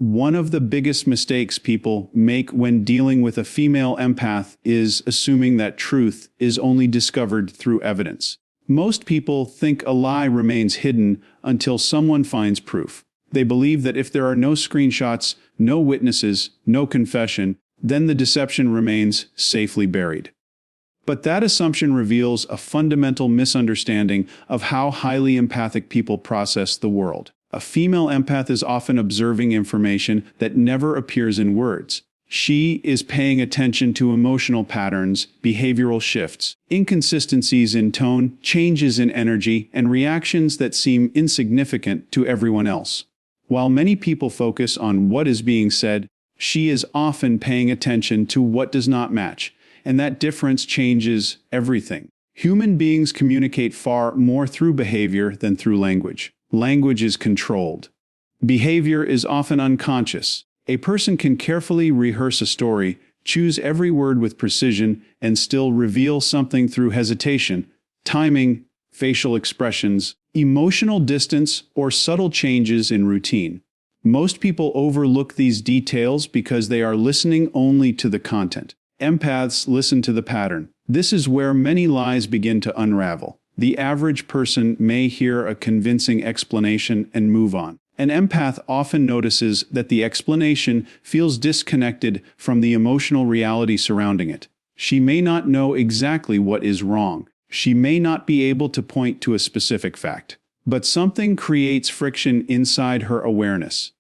One of the biggest mistakes people make when dealing with a female empath is assuming that truth is only discovered through evidence. Most people think a lie remains hidden until someone finds proof. They believe that if there are no screenshots, no witnesses, no confession, then the deception remains safely buried. But that assumption reveals a fundamental misunderstanding of how highly empathic people process the world. A female empath is often observing information that never appears in words. She is paying attention to emotional patterns, behavioral shifts, inconsistencies in tone, changes in energy, and reactions that seem insignificant to everyone else. While many people focus on what is being said, she is often paying attention to what does not match, and that difference changes everything. Human beings communicate far more through behavior than through language. Language is controlled. Behavior is often unconscious. A person can carefully rehearse a story, choose every word with precision, and still reveal something through hesitation, timing, facial expressions, emotional distance, or subtle changes in routine. Most people overlook these details because they are listening only to the content. Empaths listen to the pattern. This is where many lies begin to unravel. The average person may hear a convincing explanation and move on. An empath often notices that the explanation feels disconnected from the emotional reality surrounding it. She may not know exactly what is wrong. She may not be able to point to a specific fact. But something creates friction inside her awareness.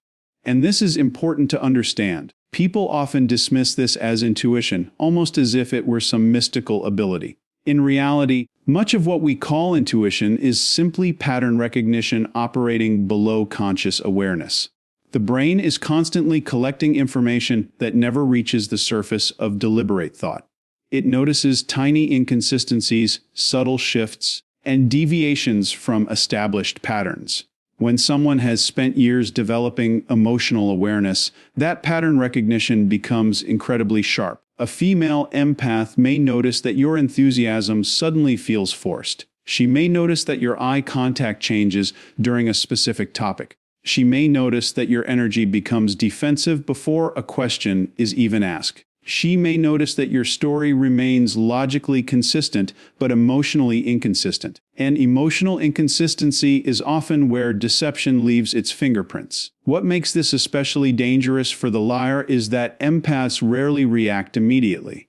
And this is important to understand. People often dismiss this as intuition, almost as if it were some mystical ability. In reality, much of what we call intuition is simply pattern recognition operating below conscious awareness. The brain is constantly collecting information that never reaches the surface of deliberate thought. It notices tiny inconsistencies, subtle shifts, and deviations from established patterns. When someone has spent years developing emotional awareness, that pattern recognition becomes incredibly sharp. A female empath may notice that your enthusiasm suddenly feels forced. She may notice that your eye contact changes during a specific topic. She may notice that your energy becomes defensive before a question is even asked. She may notice that your story remains logically consistent but emotionally inconsistent. And emotional inconsistency is often where deception leaves its fingerprints. What makes this especially dangerous for the liar is that empaths rarely react immediately.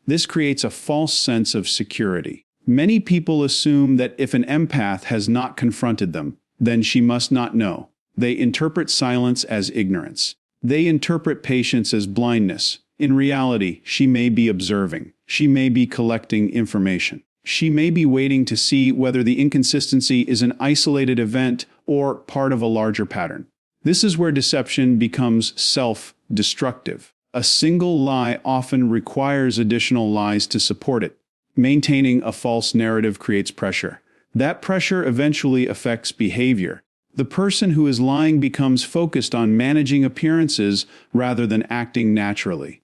This creates a false sense of security. Many people assume that if an empath has not confronted them, then she must not know. They interpret silence as ignorance. They interpret patience as blindness. In reality, she may be observing. She may be collecting information. She may be waiting to see whether the inconsistency is an isolated event or part of a larger pattern. This is where deception becomes self-destructive. A single lie often requires additional lies to support it. Maintaining a false narrative creates pressure. That pressure eventually affects behavior. The person who is lying becomes focused on managing appearances rather than acting naturally.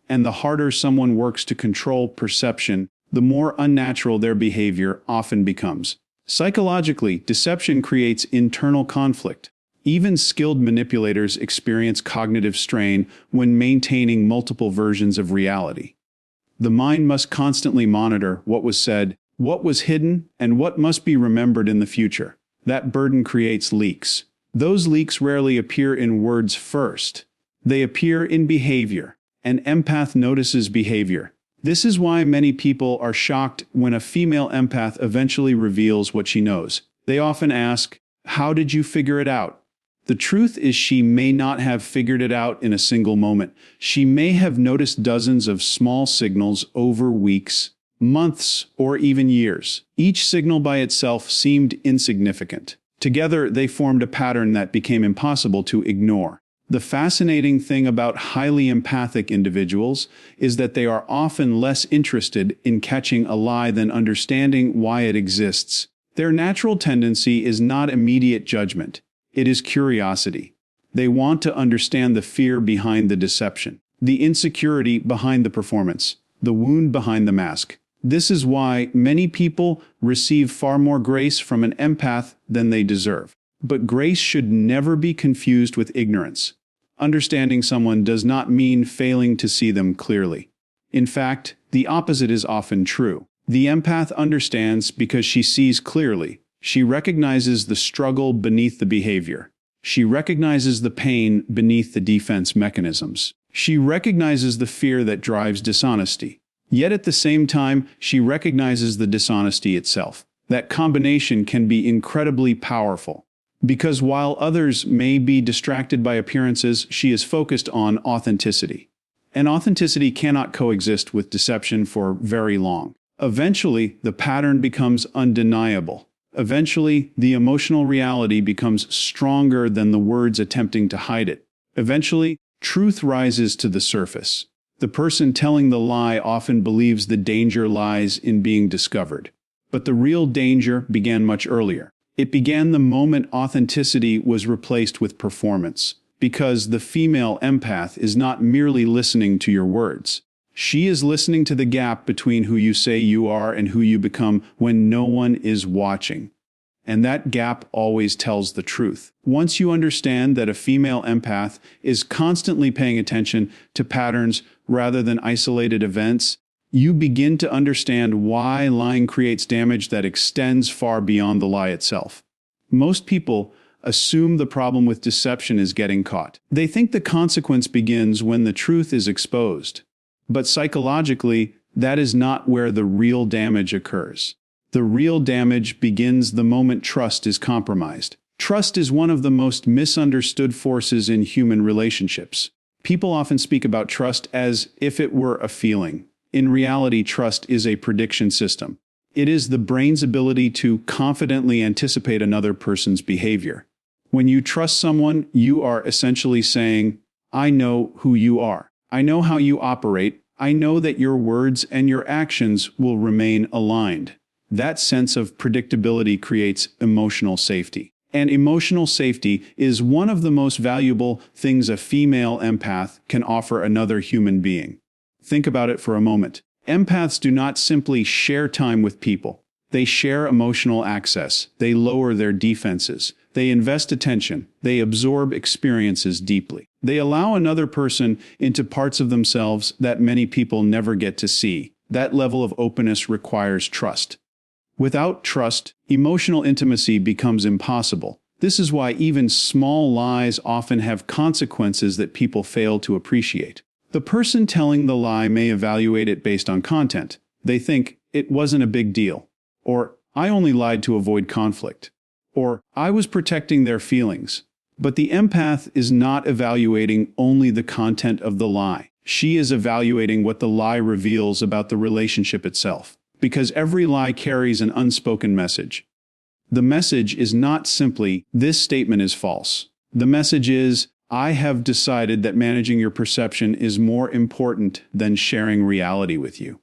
And the harder someone works to control perception, the more unnatural their behavior often becomes. Psychologically, deception creates internal conflict. Even skilled manipulators experience cognitive strain when maintaining multiple versions of reality. The mind must constantly monitor what was said, what was hidden, and what must be remembered in the future. That burden creates leaks. Those leaks rarely appear in words first. They appear in behavior. An empath notices behavior. This is why many people are shocked when a female empath eventually reveals what she knows. They often ask, "How did you figure it out?" The truth is she may not have figured it out in a single moment. She may have noticed dozens of small signals over weeks, months, or even years. Each signal by itself seemed insignificant. Together, they formed a pattern that became impossible to ignore. The fascinating thing about highly empathic individuals is that they are often less interested in catching a lie than understanding why it exists. Their natural tendency is not immediate judgment. It is curiosity. They want to understand the fear behind the deception, the insecurity behind the performance, the wound behind the mask. This is why many people receive far more grace from an empath than they deserve. But grace should never be confused with ignorance. Understanding someone does not mean failing to see them clearly. In fact, the opposite is often true. The empath understands because she sees clearly. She recognizes the struggle beneath the behavior. She recognizes the pain beneath the defense mechanisms. She recognizes the fear that drives dishonesty. Yet at the same time, she recognizes the dishonesty itself. That combination can be incredibly powerful. Because while others may be distracted by appearances, she is focused on authenticity. And authenticity cannot coexist with deception for very long. Eventually, the pattern becomes undeniable. Eventually, the emotional reality becomes stronger than the words attempting to hide it. Eventually, truth rises to the surface. The person telling the lie often believes the danger lies in being discovered. But the real danger began much earlier. It began the moment authenticity was replaced with performance, because the female empath is not merely listening to your words. She is listening to the gap between who you say you are and who you become when no one is watching. And that gap always tells the truth. Once you understand that a female empath is constantly paying attention to patterns rather than isolated events, you begin to understand why lying creates damage that extends far beyond the lie itself. Most people assume the problem with deception is getting caught. They think the consequence begins when the truth is exposed. But psychologically, that is not where the real damage occurs. The real damage begins the moment trust is compromised. Trust is one of the most misunderstood forces in human relationships. People often speak about trust as if it were a feeling. In reality, trust is a prediction system. It is the brain's ability to confidently anticipate another person's behavior. When you trust someone, you are essentially saying, I know who you are. I know how you operate. I know that your words and your actions will remain aligned. That sense of predictability creates emotional safety. And emotional safety is one of the most valuable things a female empath can offer another human being. Think about it for a moment. Empaths do not simply share time with people. They share emotional access. They lower their defenses. They invest attention. They absorb experiences deeply. They allow another person into parts of themselves that many people never get to see. That level of openness requires trust. Without trust, emotional intimacy becomes impossible. This is why even small lies often have consequences that people fail to appreciate. The person telling the lie may evaluate it based on content. They think, it wasn't a big deal. Or, I only lied to avoid conflict. Or, I was protecting their feelings. But the empath is not evaluating only the content of the lie. She is evaluating what the lie reveals about the relationship itself. Because every lie carries an unspoken message. The message is not simply, this statement is false. The message is, I have decided that managing your perception is more important than sharing reality with you.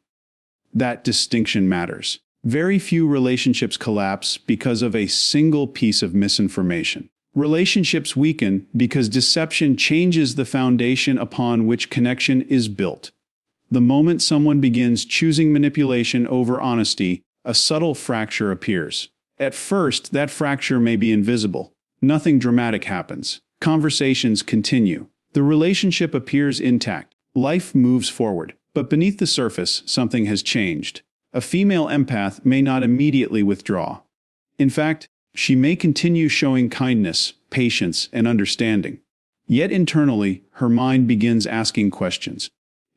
That distinction matters. Very few relationships collapse because of a single piece of misinformation. Relationships weaken because deception changes the foundation upon which connection is built. The moment someone begins choosing manipulation over honesty, a subtle fracture appears. At first, that fracture may be invisible. Nothing dramatic happens. Conversations continue. The relationship appears intact. Life moves forward. But beneath the surface, something has changed. A female empath may not immediately withdraw. In fact, she may continue showing kindness, patience, and understanding. Yet internally, her mind begins asking questions.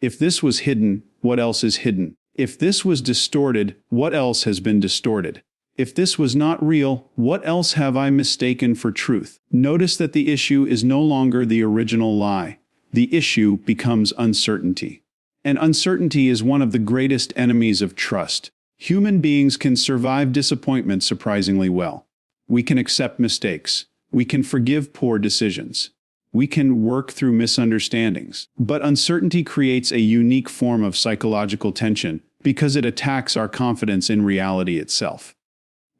If this was hidden, what else is hidden? If this was distorted, what else has been distorted? If this was not real, what else have I mistaken for truth? Notice that the issue is no longer the original lie. The issue becomes uncertainty. And uncertainty is one of the greatest enemies of trust. Human beings can survive disappointment surprisingly well. We can accept mistakes. We can forgive poor decisions. We can work through misunderstandings. But uncertainty creates a unique form of psychological tension because it attacks our confidence in reality itself.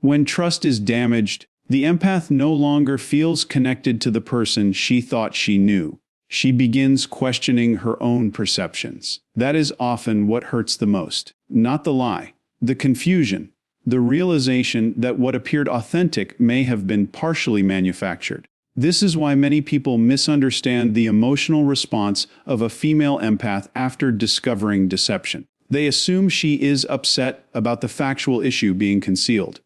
When trust is damaged, the empath no longer feels connected to the person she thought she knew. She begins questioning her own perceptions. That is often what hurts the most. Not the lie, the confusion, the realization that what appeared authentic may have been partially manufactured. This is why many people misunderstand the emotional response of a female empath after discovering deception. They assume she is upset about the factual issue being concealed.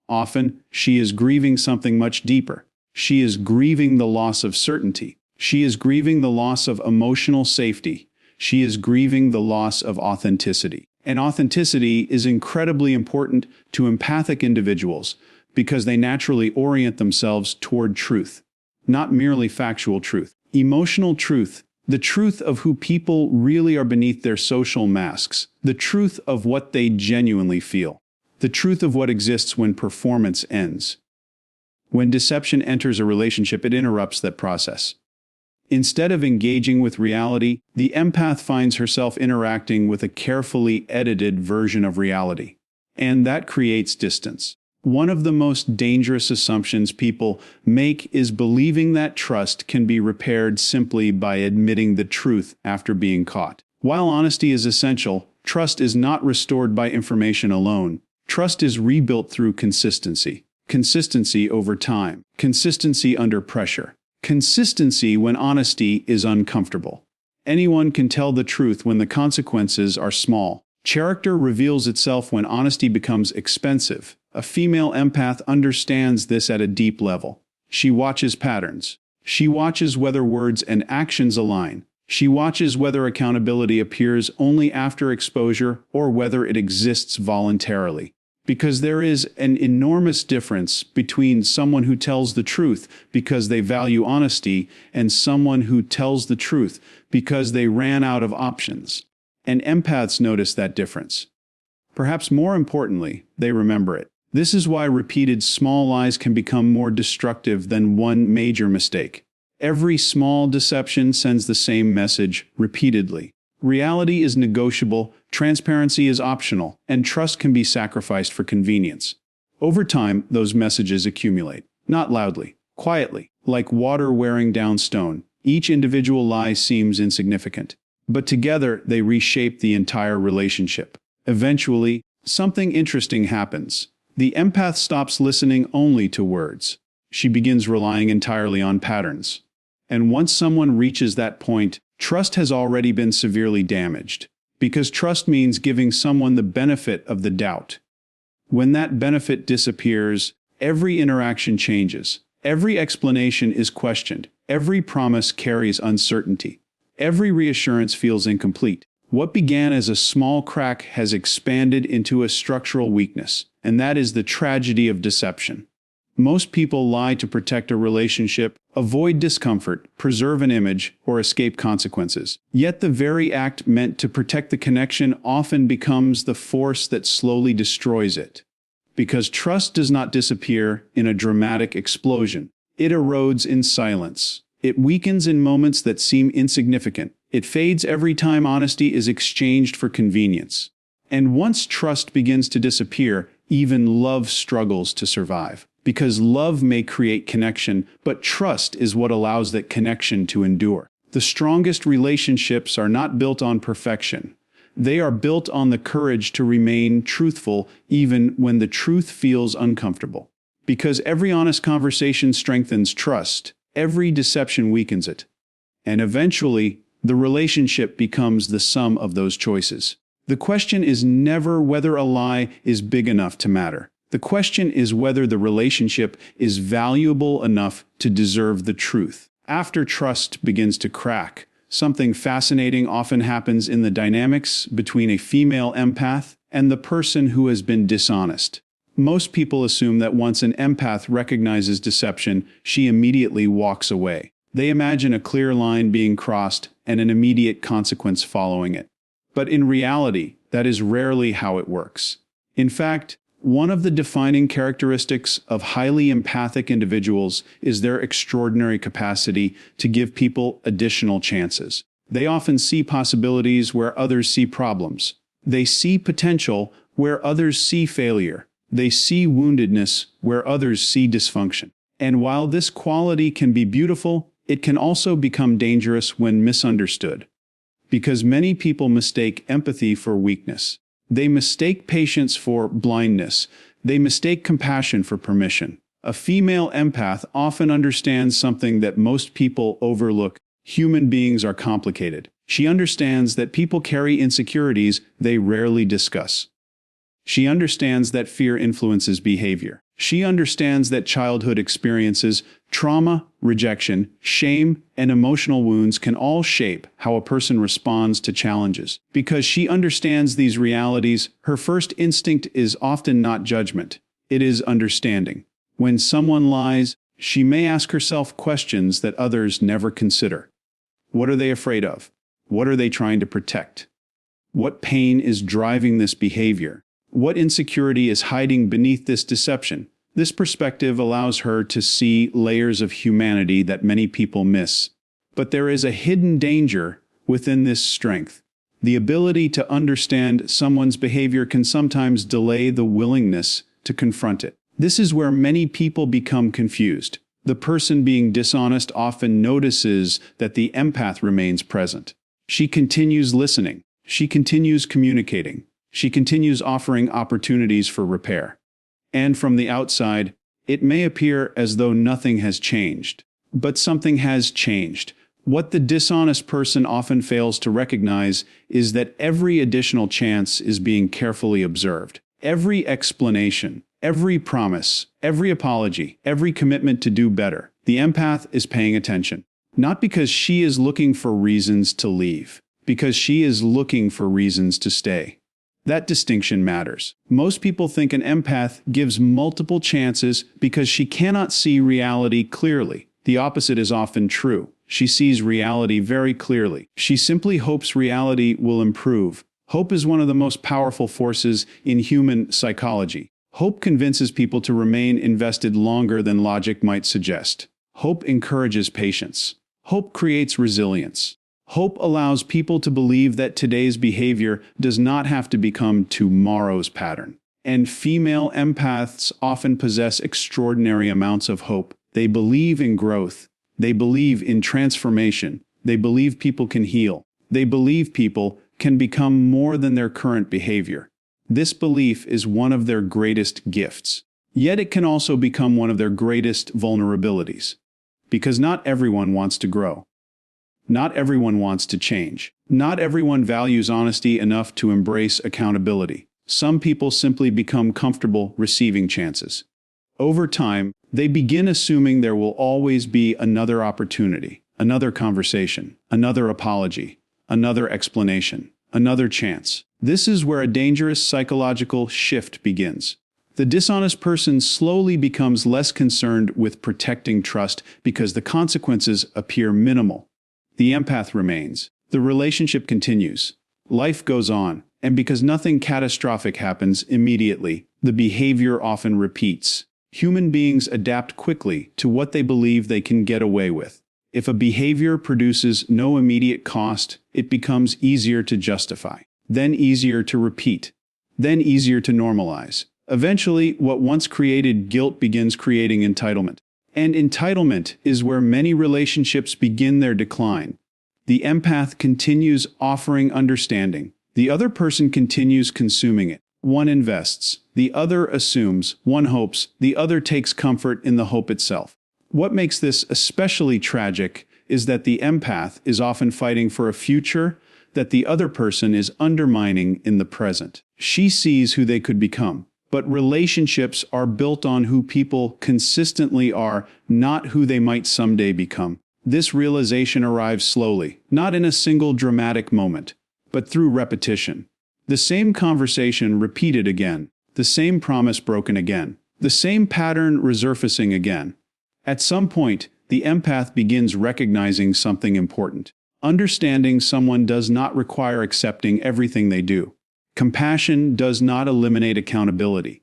Often, she is grieving something much deeper. She is grieving the loss of certainty. She is grieving the loss of emotional safety. She is grieving the loss of authenticity. And authenticity is incredibly important to empathic individuals because they naturally orient themselves toward truth, not merely factual truth. Emotional truth, the truth of who people really are beneath their social masks, the truth of what they genuinely feel, the truth of what exists when performance ends. When deception enters a relationship, it interrupts that process. Instead of engaging with reality, the empath finds herself interacting with a carefully edited version of reality. And that creates distance. One of the most dangerous assumptions people make is believing that trust can be repaired simply by admitting the truth after being caught. While honesty is essential, trust is not restored by information alone. Trust is rebuilt through consistency. Consistency over time. Consistency under pressure. Consistency when honesty is uncomfortable. Anyone can tell the truth when the consequences are small. Character reveals itself when honesty becomes expensive. A female empath understands this at a deep level. She watches patterns. She watches whether words and actions align. She watches whether accountability appears only after exposure or whether it exists voluntarily. Because there is an enormous difference between someone who tells the truth because they value honesty and someone who tells the truth because they ran out of options. And empaths notice that difference. Perhaps more importantly, they remember it. This is why repeated small lies can become more destructive than one major mistake. Every small deception sends the same message repeatedly. Reality is negotiable, transparency is optional, and trust can be sacrificed for convenience. Over time, those messages accumulate. Not loudly, quietly, like water wearing down stone. Each individual lie seems insignificant. But together, they reshape the entire relationship. Eventually, something interesting happens. The empath stops listening only to words. She begins relying entirely on patterns. And once someone reaches that point, trust has already been severely damaged. Because trust means giving someone the benefit of the doubt. When that benefit disappears, every interaction changes. Every explanation is questioned. Every promise carries uncertainty. Every reassurance feels incomplete. What began as a small crack has expanded into a structural weakness, and that is the tragedy of deception. Most people lie to protect a relationship, avoid discomfort, preserve an image, or escape consequences. Yet the very act meant to protect the connection often becomes the force that slowly destroys it. Because trust does not disappear in a dramatic explosion. It erodes in silence. It weakens in moments that seem insignificant. It fades every time honesty is exchanged for convenience. And once trust begins to disappear, even love struggles to survive. Because love may create connection, but trust is what allows that connection to endure. The strongest relationships are not built on perfection. They are built on the courage to remain truthful even when the truth feels uncomfortable. Because every honest conversation strengthens trust, every deception weakens it. And eventually, the relationship becomes the sum of those choices. The question is never whether a lie is big enough to matter. The question is whether the relationship is valuable enough to deserve the truth. After trust begins to crack, something fascinating often happens in the dynamics between a female empath and the person who has been dishonest. Most people assume that once an empath recognizes deception, she immediately walks away. They imagine a clear line being crossed and an immediate consequence following it. But in reality, that is rarely how it works. In fact, one of the defining characteristics of highly empathic individuals is their extraordinary capacity to give people additional chances. They often see possibilities where others see problems. They see potential where others see failure. They see woundedness where others see dysfunction. And while this quality can be beautiful, it can also become dangerous when misunderstood. Because many people mistake empathy for weakness. They mistake patience for blindness. They mistake compassion for permission. A female empath often understands something that most people overlook. Human beings are complicated. She understands that people carry insecurities they rarely discuss. She understands that fear influences behavior. She understands that childhood experiences, trauma, rejection, shame, and emotional wounds can all shape how a person responds to challenges. Because she understands these realities, her first instinct is often not judgment. It is understanding. When someone lies, she may ask herself questions that others never consider. What are they afraid of? What are they trying to protect? What pain is driving this behavior? What insecurity is hiding beneath this deception? This perspective allows her to see layers of humanity that many people miss. But there is a hidden danger within this strength. The ability to understand someone's behavior can sometimes delay the willingness to confront it. This is where many people become confused. The person being dishonest often notices that the empath remains present. She continues listening. She continues communicating. She continues offering opportunities for repair. And from the outside, it may appear as though nothing has changed. But something has changed. What the dishonest person often fails to recognize is that every additional chance is being carefully observed. Every explanation, every promise, every apology, every commitment to do better. The empath is paying attention. Not because she is looking for reasons to leave, because she is looking for reasons to stay. That distinction matters. Most people think an empath gives multiple chances because she cannot see reality clearly. The opposite is often true. She sees reality very clearly. She simply hopes reality will improve. Hope is one of the most powerful forces in human psychology. Hope convinces people to remain invested longer than logic might suggest. Hope encourages patience. Hope creates resilience. Hope allows people to believe that today's behavior does not have to become tomorrow's pattern. And female empaths often possess extraordinary amounts of hope. They believe in growth. They believe in transformation. They believe people can heal. They believe people can become more than their current behavior. This belief is one of their greatest gifts. Yet it can also become one of their greatest vulnerabilities. Because not everyone wants to grow. Not everyone wants to change. Not everyone values honesty enough to embrace accountability. Some people simply become comfortable receiving chances. Over time, they begin assuming there will always be another opportunity, another conversation, another apology, another explanation, another chance. This is where a dangerous psychological shift begins. The dishonest person slowly becomes less concerned with protecting trust because the consequences appear minimal. The empath remains. The relationship continues. Life goes on, and because nothing catastrophic happens immediately, the behavior often repeats. Human beings adapt quickly to what they believe they can get away with. If a behavior produces no immediate cost, it becomes easier to justify, then easier to repeat, then easier to normalize. Eventually, what once created guilt begins creating entitlement. And entitlement is where many relationships begin their decline. The empath continues offering understanding. The other person continues consuming it. One invests. The other assumes. One hopes. The other takes comfort in the hope itself. What makes this especially tragic is that the empath is often fighting for a future that the other person is undermining in the present. She sees who they could become. But relationships are built on who people consistently are, not who they might someday become. This realization arrives slowly, not in a single dramatic moment, but through repetition. The same conversation repeated again, the same promise broken again, the same pattern resurfacing again. At some point, the empath begins recognizing something important. Understanding someone does not require accepting everything they do. Compassion does not eliminate accountability.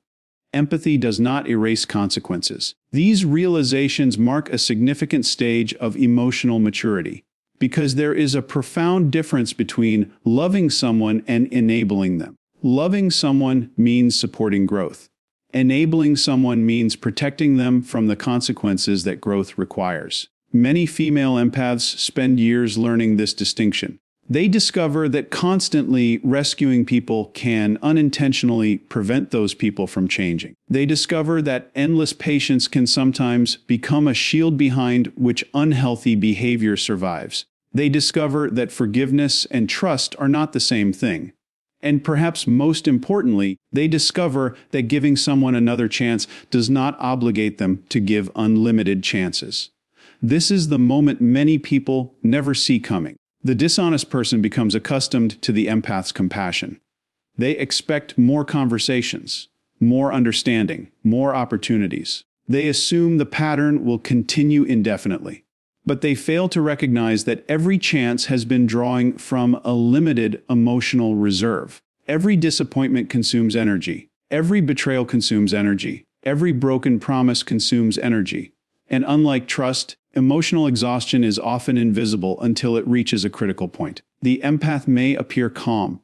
Empathy does not erase consequences. These realizations mark a significant stage of emotional maturity, because there is a profound difference between loving someone and enabling them. Loving someone means supporting growth. Enabling someone means protecting them from the consequences that growth requires. Many female empaths spend years learning this distinction. They discover that constantly rescuing people can unintentionally prevent those people from changing. They discover that endless patience can sometimes become a shield behind which unhealthy behavior survives. They discover that forgiveness and trust are not the same thing. And perhaps most importantly, they discover that giving someone another chance does not obligate them to give unlimited chances. This is the moment many people never see coming. The dishonest person becomes accustomed to the empath's compassion. They expect more conversations, more understanding, more opportunities. They assume the pattern will continue indefinitely. But they fail to recognize that every chance has been drawing from a limited emotional reserve. Every disappointment consumes energy. Every betrayal consumes energy. Every broken promise consumes energy. And unlike trust, emotional exhaustion is often invisible until it reaches a critical point. The empath may appear calm,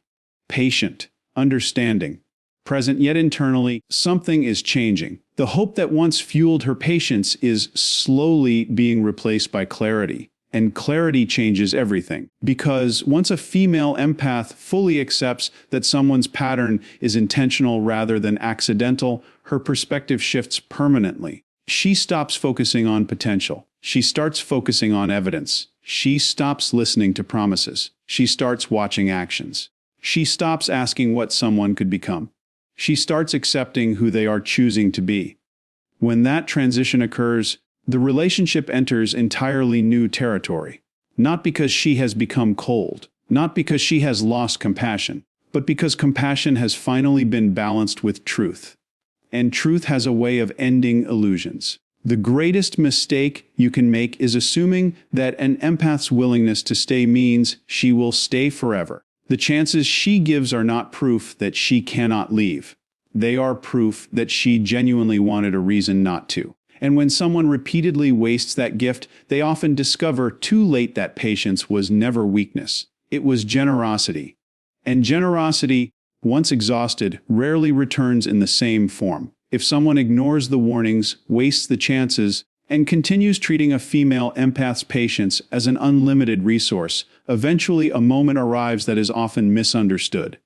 patient, understanding, present, yet internally, something is changing. The hope that once fueled her patience is slowly being replaced by clarity. And clarity changes everything. Because once a female empath fully accepts that someone's pattern is intentional rather than accidental, her perspective shifts permanently. She stops focusing on potential. She starts focusing on evidence. She stops listening to promises. She starts watching actions. She stops asking what someone could become. She starts accepting who they are choosing to be. When that transition occurs, the relationship enters entirely new territory. Not because she has become cold, not because she has lost compassion, but because compassion has finally been balanced with truth. And truth has a way of ending illusions. The greatest mistake you can make is assuming that an empath's willingness to stay means she will stay forever. The chances she gives are not proof that she cannot leave. They are proof that she genuinely wanted a reason not to. And when someone repeatedly wastes that gift, they often discover too late that patience was never weakness. It was generosity. And generosity, once exhausted, rarely returns in the same form. If someone ignores the warnings, wastes the chances, and continues treating a female empath's patience as an unlimited resource, eventually a moment arrives that is often misunderstood.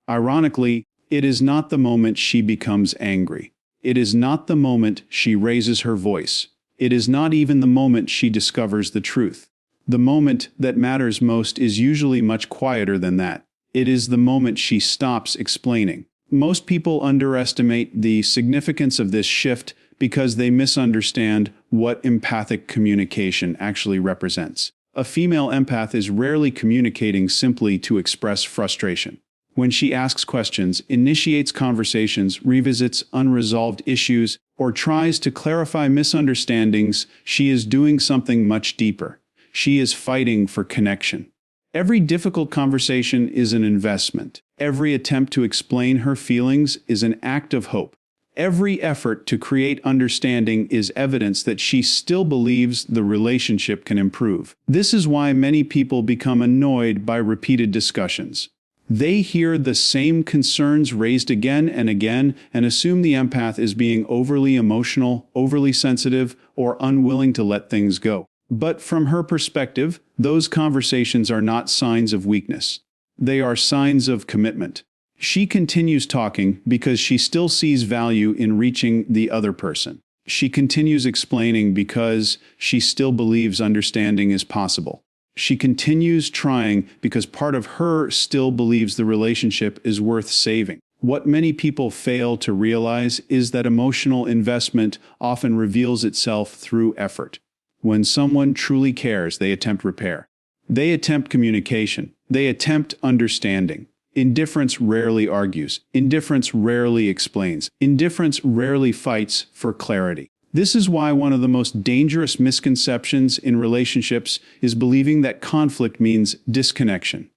Ironically, it is not the moment she becomes angry. It is not the moment she raises her voice. It is not even the moment she discovers the truth. The moment that matters most is usually much quieter than that. It is the moment she stops explaining. Most people underestimate the significance of this shift because they misunderstand what empathic communication actually represents. A female empath is rarely communicating simply to express frustration. When she asks questions, initiates conversations, revisits unresolved issues, or tries to clarify misunderstandings, she is doing something much deeper. She is fighting for connection. Every difficult conversation is an investment. Every attempt to explain her feelings is an act of hope. Every effort to create understanding is evidence that she still believes the relationship can improve. This is why many people become annoyed by repeated discussions. They hear the same concerns raised again and again and assume the empath is being overly emotional, overly sensitive, or unwilling to let things go. But from her perspective, those conversations are not signs of weakness. They are signs of commitment. She continues talking because she still sees value in reaching the other person. She continues explaining because she still believes understanding is possible. She continues trying because part of her still believes the relationship is worth saving. What many people fail to realize is that emotional investment often reveals itself through effort. When someone truly cares, they attempt repair. They attempt communication. They attempt understanding. Indifference rarely argues. Indifference rarely explains. Indifference rarely fights for clarity. This is why one of the most dangerous misconceptions in relationships is believing that conflict means disconnection.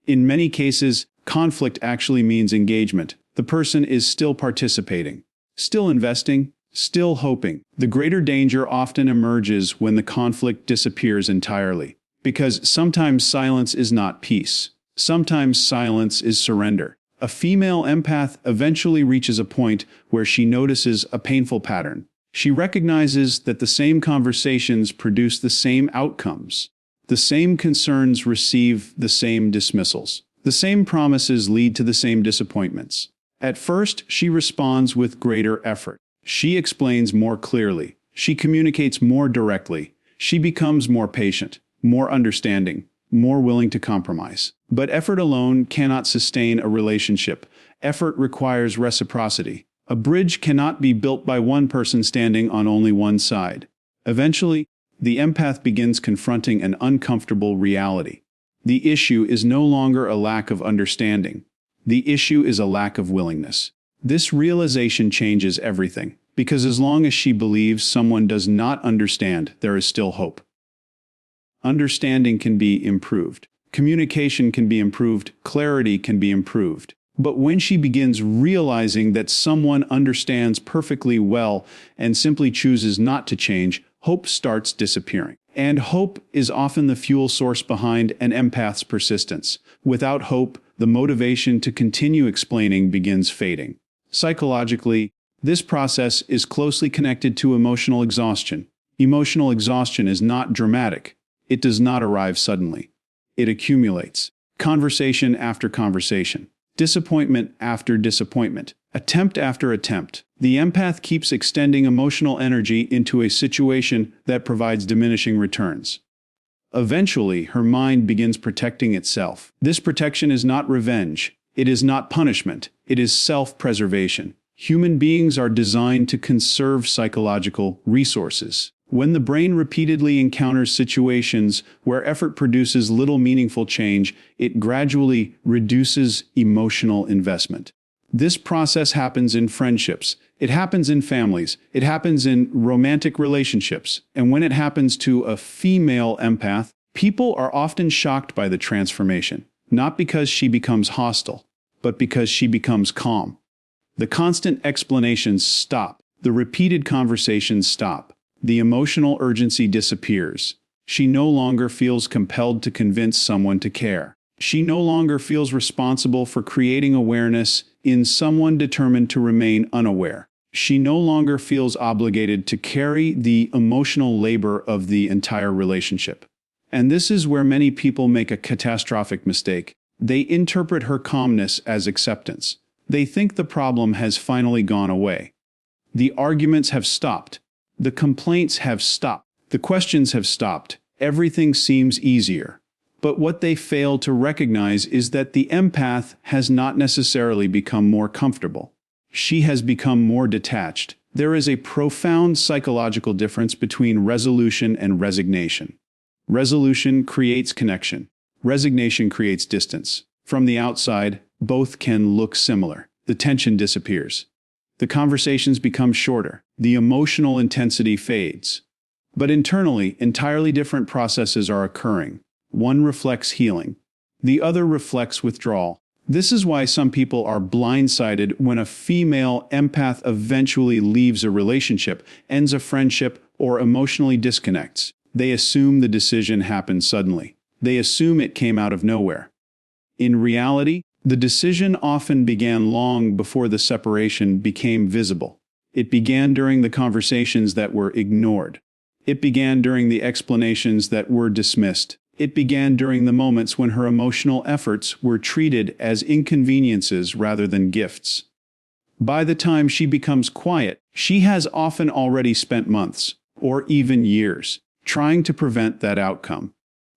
In many cases, conflict actually means engagement. The person is still participating, still investing, still hoping. The greater danger often emerges when the conflict disappears entirely. Because sometimes silence is not peace. Sometimes silence is surrender. A female empath eventually reaches a point where she notices a painful pattern. She recognizes that the same conversations produce the same outcomes. The same concerns receive the same dismissals. The same promises lead to the same disappointments. At first, she responds with greater effort. She explains more clearly. She communicates more directly. She becomes more patient, more understanding, more willing to compromise. But effort alone cannot sustain a relationship. Effort requires reciprocity. A bridge cannot be built by one person standing on only one side. Eventually, the empath begins confronting an uncomfortable reality. The issue is no longer a lack of understanding. The issue is a lack of willingness. This realization changes everything, because as long as she believes someone does not understand, there is still hope. Understanding can be improved. Communication can be improved. Clarity can be improved. But when she begins realizing that someone understands perfectly well and simply chooses not to change, hope starts disappearing. And hope is often the fuel source behind an empath's persistence. Without hope, the motivation to continue explaining begins fading. Psychologically, this process is closely connected to emotional exhaustion. Emotional exhaustion is not dramatic. It does not arrive suddenly. It accumulates. Conversation after conversation. Disappointment after disappointment. Attempt after attempt. The empath keeps extending emotional energy into a situation that provides diminishing returns. Eventually, her mind begins protecting itself. This protection is not revenge. It is not punishment. It is self-preservation. Human beings are designed to conserve psychological resources. When the brain repeatedly encounters situations where effort produces little meaningful change, it gradually reduces emotional investment. This process happens in friendships. It happens in families. It happens in romantic relationships. And when it happens to a female empath, people are often shocked by the transformation, not because she becomes hostile, but because she becomes calm. The constant explanations stop. The repeated conversations stop. The emotional urgency disappears. She no longer feels compelled to convince someone to care. She no longer feels responsible for creating awareness in someone determined to remain unaware. She no longer feels obligated to carry the emotional labor of the entire relationship. And this is where many people make a catastrophic mistake. They interpret her calmness as acceptance. They think the problem has finally gone away. The arguments have stopped. The complaints have stopped. The questions have stopped. Everything seems easier. But what they fail to recognize is that the empath has not necessarily become more comfortable. She has become more detached. There is a profound psychological difference between resolution and resignation. Resolution creates connection. Resignation creates distance. From the outside, both can look similar. The tension disappears. The conversations become shorter. The emotional intensity fades. But internally, entirely different processes are occurring. One reflects healing. The other reflects withdrawal. This is why some people are blindsided when a female empath eventually leaves a relationship, ends a friendship, or emotionally disconnects. They assume the decision happened suddenly. They assume it came out of nowhere. In reality, the decision often began long before the separation became visible. It began during the conversations that were ignored. It began during the explanations that were dismissed. It began during the moments when her emotional efforts were treated as inconveniences rather than gifts. By the time she becomes quiet, she has often already spent months, or even years, trying to prevent that outcome.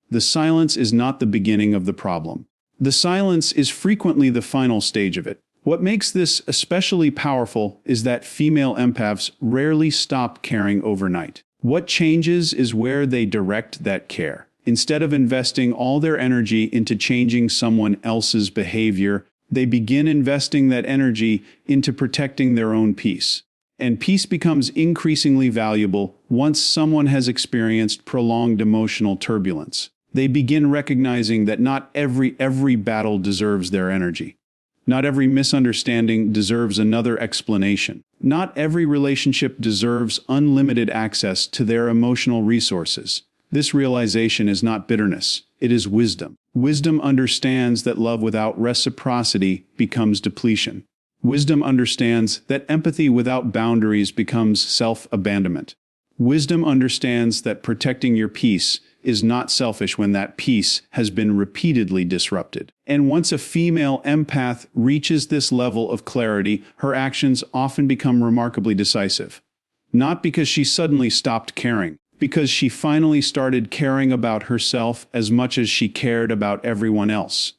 The silence is not the beginning of the problem. The silence is frequently the final stage of it. What makes this especially powerful is that female empaths rarely stop caring overnight. What changes is where they direct that care. Instead of investing all their energy into changing someone else's behavior, they begin investing that energy into protecting their own peace. And peace becomes increasingly valuable once someone has experienced prolonged emotional turbulence. They begin recognizing that not every battle deserves their energy. Not every misunderstanding deserves another explanation. Not every relationship deserves unlimited access to their emotional resources. This realization is not bitterness, it is wisdom. Wisdom understands that love without reciprocity becomes depletion. Wisdom understands that empathy without boundaries becomes self-abandonment. Wisdom understands that protecting your peace is not selfish when that peace has been repeatedly disrupted. And once a female empath reaches this level of clarity, her actions often become remarkably decisive. Not because she suddenly stopped caring, because she finally started caring about herself as much as she cared about everyone else.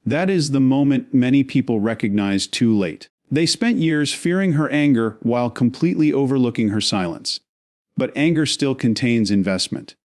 That is the moment many people recognize too late. They spent years fearing her anger while completely overlooking her silence. But anger still contains investment.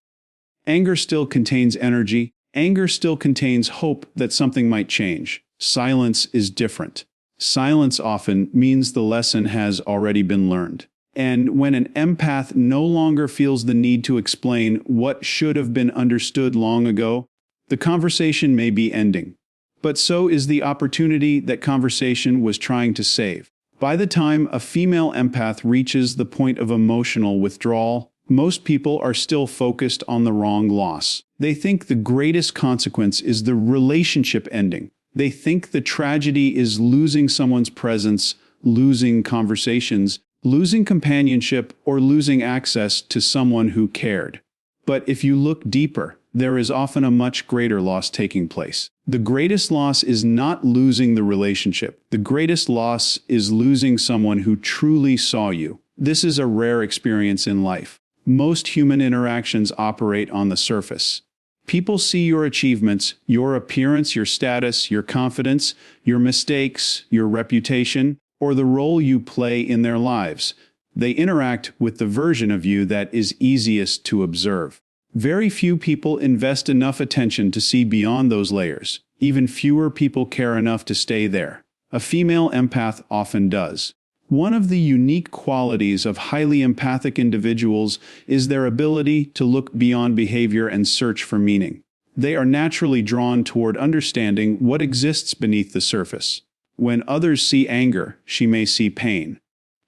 Anger still contains energy. Anger still contains hope that something might change. Silence is different. Silence often means the lesson has already been learned. And when an empath no longer feels the need to explain what should have been understood long ago, the conversation may be ending. But so is the opportunity that conversation was trying to save. By the time a female empath reaches the point of emotional withdrawal, most people are still focused on the wrong loss. They think the greatest consequence is the relationship ending. They think the tragedy is losing someone's presence, losing conversations, losing companionship, or losing access to someone who cared. But if you look deeper, there is often a much greater loss taking place. The greatest loss is not losing the relationship. The greatest loss is losing someone who truly saw you. This is a rare experience in life. Most human interactions operate on the surface. People see your achievements, your appearance, your status, your confidence, your mistakes, your reputation, or the role you play in their lives. They interact with the version of you that is easiest to observe. Very few people invest enough attention to see beyond those layers. Even fewer people care enough to stay there. A female empath often does. One of the unique qualities of highly empathic individuals is their ability to look beyond behavior and search for meaning. They are naturally drawn toward understanding what exists beneath the surface. When others see anger, she may see pain.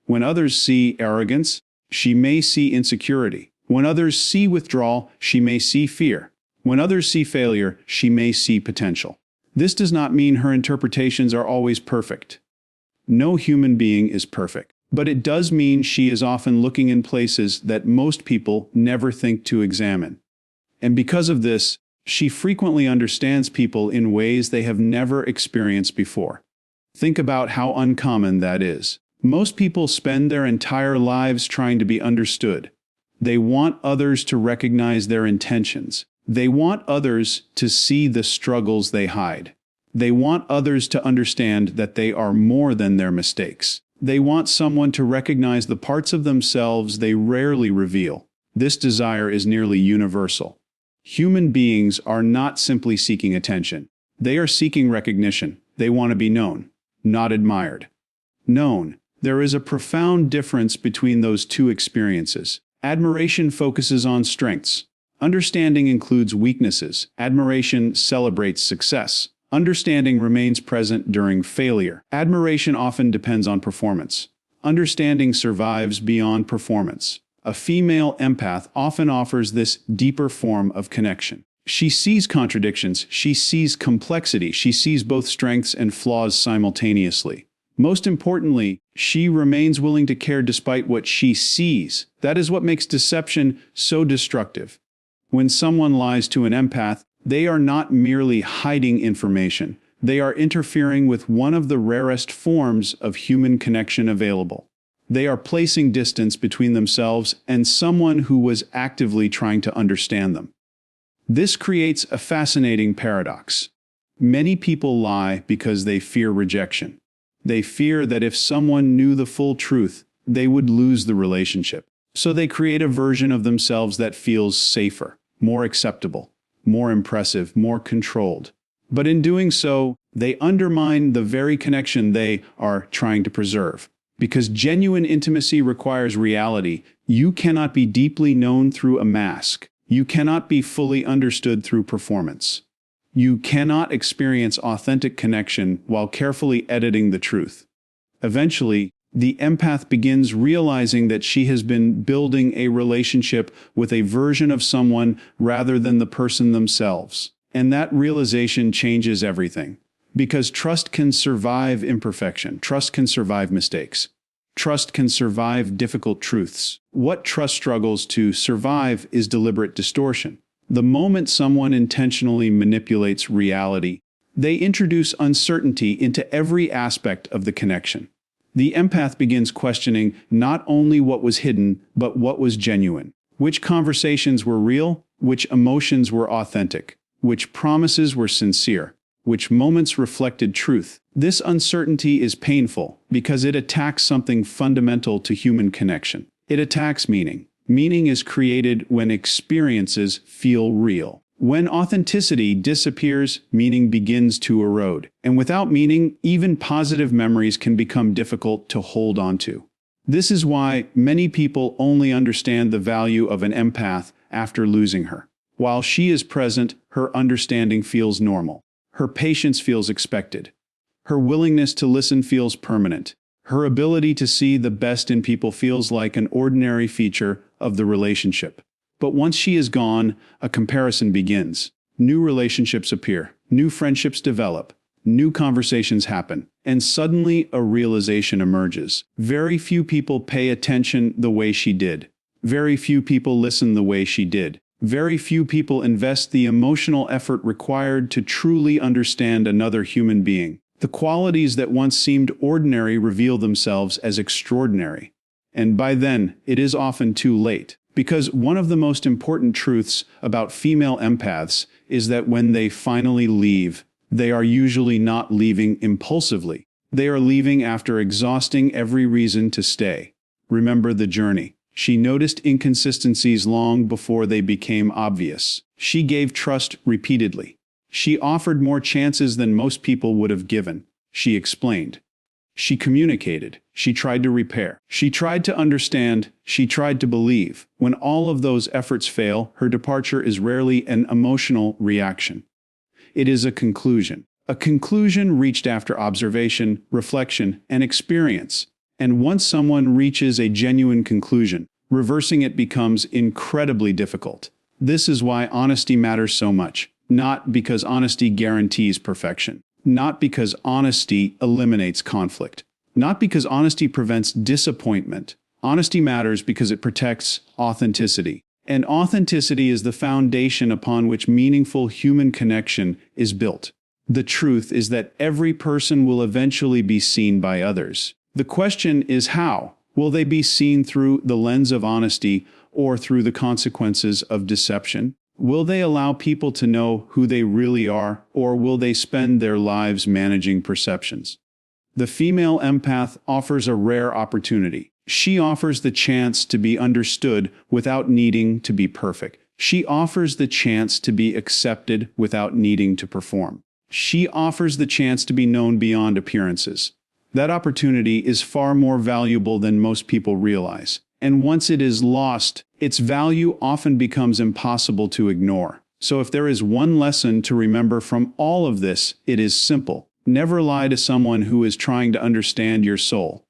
When others see arrogance, she may see insecurity. When others see withdrawal, she may see fear. When others see failure, she may see potential. This does not mean her interpretations are always perfect. No human being is perfect. But it does mean she is often looking in places that most people never think to examine. And because of this, she frequently understands people in ways they have never experienced before. Think about how uncommon that is. Most people spend their entire lives trying to be understood. They want others to recognize their intentions. They want others to see the struggles they hide. They want others to understand that they are more than their mistakes. They want someone to recognize the parts of themselves they rarely reveal. This desire is nearly universal. Human beings are not simply seeking attention. They are seeking recognition. They want to be known, not admired. Known. There is a profound difference between those two experiences. Admiration focuses on strengths. Understanding includes weaknesses. Admiration celebrates success. Understanding remains present during failure. Admiration often depends on performance. Understanding survives beyond performance. A female empath often offers this deeper form of connection. She sees contradictions. She sees complexity. She sees both strengths and flaws simultaneously. Most importantly, she remains willing to care despite what she sees. That is what makes deception so destructive. When someone lies to an empath, they are not merely hiding information. They are interfering with one of the rarest forms of human connection available. They are placing distance between themselves and someone who was actively trying to understand them. This creates a fascinating paradox. Many people lie because they fear rejection. They fear that if someone knew the full truth, they would lose the relationship. So they create a version of themselves that feels safer, more acceptable, more impressive, more controlled. But in doing so, they undermine the very connection they are trying to preserve. Because genuine intimacy requires reality, you cannot be deeply known through a mask. You cannot be fully understood through performance. You cannot experience authentic connection while carefully editing the truth. Eventually, the empath begins realizing that she has been building a relationship with a version of someone rather than the person themselves. And that realization changes everything. Because trust can survive imperfection. Trust can survive mistakes. Trust can survive difficult truths. What trust struggles to survive is deliberate distortion. The moment someone intentionally manipulates reality, they introduce uncertainty into every aspect of the connection. The empath begins questioning not only what was hidden, but what was genuine. Which conversations were real? Which emotions were authentic? Which promises were sincere? Which moments reflected truth? This uncertainty is painful because it attacks something fundamental to human connection. It attacks meaning. Meaning is created when experiences feel real. When authenticity disappears, meaning begins to erode. And without meaning, even positive memories can become difficult to hold on to. This is why many people only understand the value of an empath after losing her. While she is present, her understanding feels normal. Her patience feels expected. Her willingness to listen feels permanent. Her ability to see the best in people feels like an ordinary feature of the relationship. But once she is gone, a comparison begins. New relationships appear. New friendships develop. New conversations happen. And suddenly a realization emerges. Very few people pay attention the way she did. Very few people listen the way she did. Very few people invest the emotional effort required to truly understand another human being. The qualities that once seemed ordinary reveal themselves as extraordinary. And by then, it is often too late. Because one of the most important truths about female empaths is that when they finally leave, they are usually not leaving impulsively. They are leaving after exhausting every reason to stay. Remember the journey. She noticed inconsistencies long before they became obvious. She gave trust repeatedly. She offered more chances than most people would have given. She explained. She communicated. She tried to repair. She tried to understand. She tried to believe. When all of those efforts fail, her departure is rarely an emotional reaction. It is a conclusion. A conclusion reached after observation, reflection, and experience. And once someone reaches a genuine conclusion, reversing it becomes incredibly difficult. This is why honesty matters so much. Not because honesty guarantees perfection. Not because honesty eliminates conflict. Not because honesty prevents disappointment. Honesty matters because it protects authenticity. And authenticity is the foundation upon which meaningful human connection is built. The truth is that every person will eventually be seen by others. The question is how? Will they be seen through the lens of honesty or through the consequences of deception? Will they allow people to know who they really are, or will they spend their lives managing perceptions? The female empath offers a rare opportunity. She offers the chance to be understood without needing to be perfect. She offers the chance to be accepted without needing to perform. She offers the chance to be known beyond appearances. That opportunity is far more valuable than most people realize. And once it is lost, its value often becomes impossible to ignore. So if there is one lesson to remember from all of this, it is simple. Never lie to someone who is trying to understand your soul.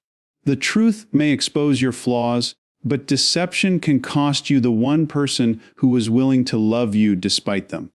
The truth may expose your flaws, but deception can cost you the one person who was willing to love you despite them.